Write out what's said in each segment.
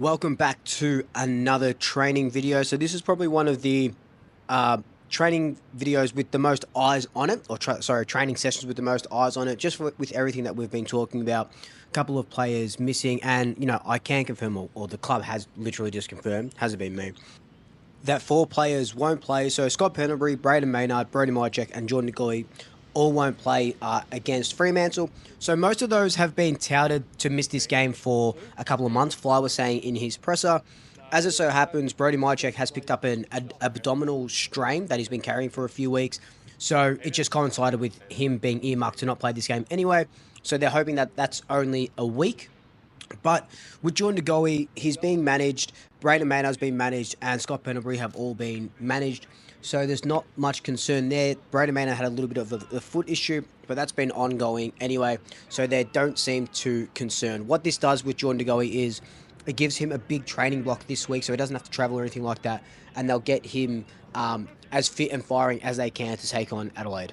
Welcome back to another training video. So this is probably one of the training videos with the most eyes on it, or training sessions with the most eyes on it, just with everything that we've been talking about. A couple of players missing, and I can confirm, or the club has literally just confirmed, hasn't been me, that 4 players won't play. So Scott Pendlebury, Braden Maynard, Brody Mychek, and Jordan Goey all won't play against Fremantle. So most of those have been touted to miss this game for a couple of months. Fly was saying in his presser. As it so happens, Brody Mychek has picked up an abdominal strain that he's been carrying for a few weeks. So it just coincided with him being earmarked to not play this game anyway. So they're hoping that that's only a week. But with Jordan Goey, he's being managed, Braden Maynard's been managed, and Scott Pendlebury have all been managed. So there's not much concern there. Braden Maynard had a little bit of a foot issue, but that's been ongoing anyway. So they don't seem too concerned. What this does with Jordan Goey is it gives him a big training block this week, so he doesn't have to travel or anything like that. And they'll get him as fit and firing as they can to take on Adelaide.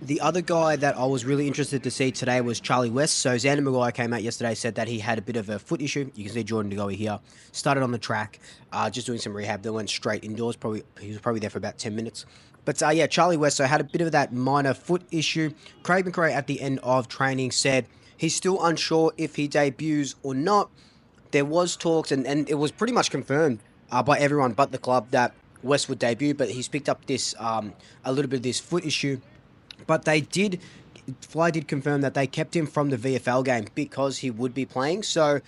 The other guy that I was really interested to see today was Charlie West. So Xander Maguire came out yesterday, said that he had a bit of a foot issue. You can see Jordan Goey here. Started on the track, just doing some rehab, then went straight indoors. He was probably there for about 10 minutes. But yeah, Charlie West so had a bit of that minor foot issue. Craig McRae at the end of training said he's still unsure if he debuts or not. There was talks, and it was pretty much confirmed by everyone but the club that West would debut, but he's picked up this a little bit of this foot issue. But Fly did confirm that they kept him from the VFL game because he would be playing. So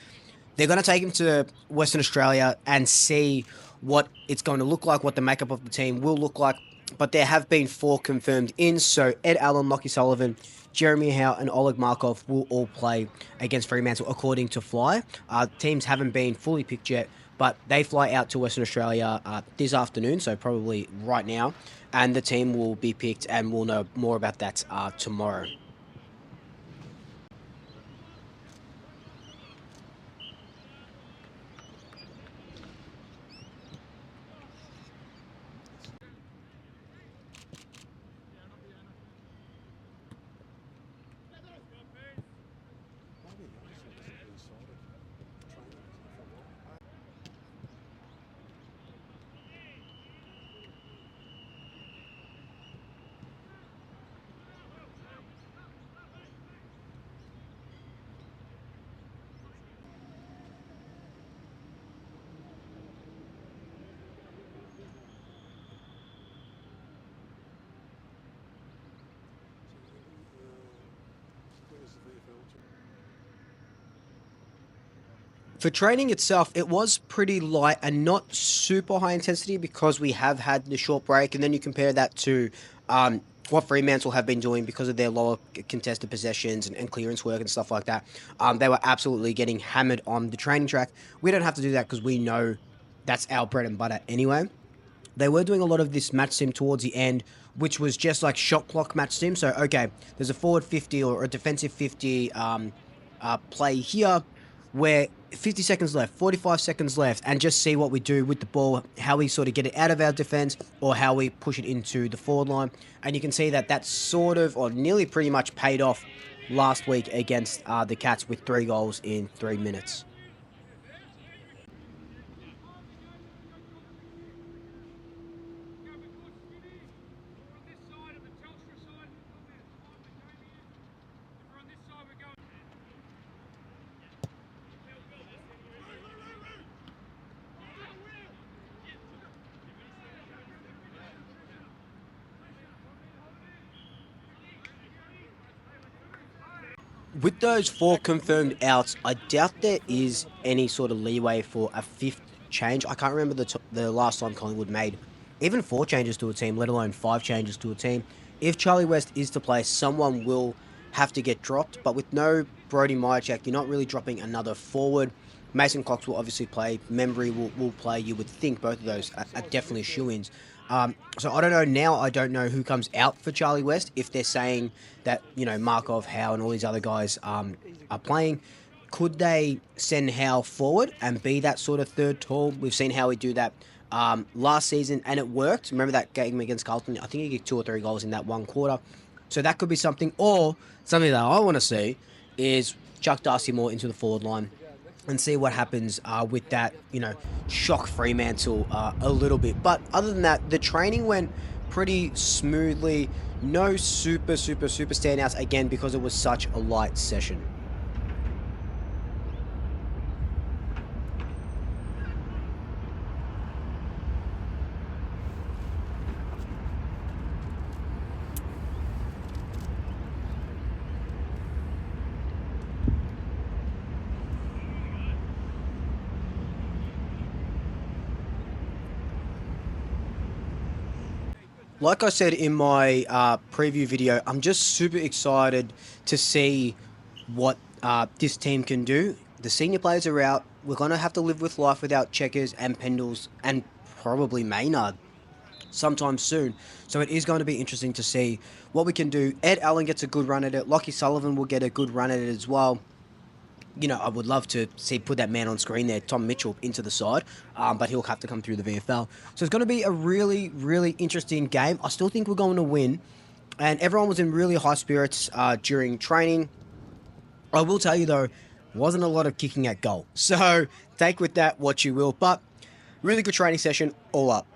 they're going to take him to Western Australia and see what it's going to look like, what the makeup of the team will look like. But there have been 4 confirmed in. So Ed Allen, Lockie Sullivan, Jeremy Howe, and Oleg Markov will all play against Fremantle, according to Fly. Teams haven't been fully picked yet, but they fly out to Western Australia this afternoon, so probably right now, and the team will be picked, and we'll know more about that tomorrow. For training itself, it was pretty light and not super high intensity because we have had the short break, and then you compare that to what Fremantle have been doing because of their lower contested possessions and clearance work and stuff like that. They were absolutely getting hammered on the training track. We don't have to do that because we know that's our bread and butter anyway. They were doing a lot of this match sim towards the end, which was just like shot clock match sim. So, okay, there's a forward 50 or a defensive 50 play here where 50 seconds left, 45 seconds left, and just see what we do with the ball, how we sort of get it out of our defense or how we push it into the forward line. And you can see that that's sort of, or nearly pretty much paid off last week against the Cats with 3 goals in 3 minutes. With those 4 confirmed outs, I doubt there is any sort of leeway for a 5th change. I can't remember the last time Collingwood made even 4 changes to a team, let alone 5 changes to a team. If Charlie West is to play, someone will have to get dropped. But with no Brody Mychek, you're not really dropping another forward. Mason Cox will obviously play. Membry will play. You would think both of those are definitely shoo-ins. So I don't know now. I don't know who comes out for Charlie West. If they're saying that, you know, Markov, Howe, and all these other guys are playing, could they send Howe forward and be that sort of third tall? We've seen Howie do that last season, and it worked. Remember that game against Carlton? I think he got 2 or 3 goals in that one quarter. So that could be something. Or something that I want to see is chuck Darcy Moore into the forward line and see what happens with that, you know, shock Fremantle a little bit. But other than that, the training went pretty smoothly. No super standouts, again, because it was such a light session. Like I said in my preview video, I'm just super excited to see what this team can do. The senior players are out. We're going to have to live with life without Checkers and Pendles and probably Maynard sometime soon. So it is going to be interesting to see what we can do. Ed Allen gets a good run at it. Lockie Sullivan will get a good run at it as well. You know, I would love to see put that man on screen there, Tom Mitchell, into the side, but he'll have to come through the VFL. So it's going to be a really interesting game. I still think we're going to win, and everyone was in really high spirits during training. I will tell you, though, wasn't a lot of kicking at goal. So take with that what you will, but really good training session all up.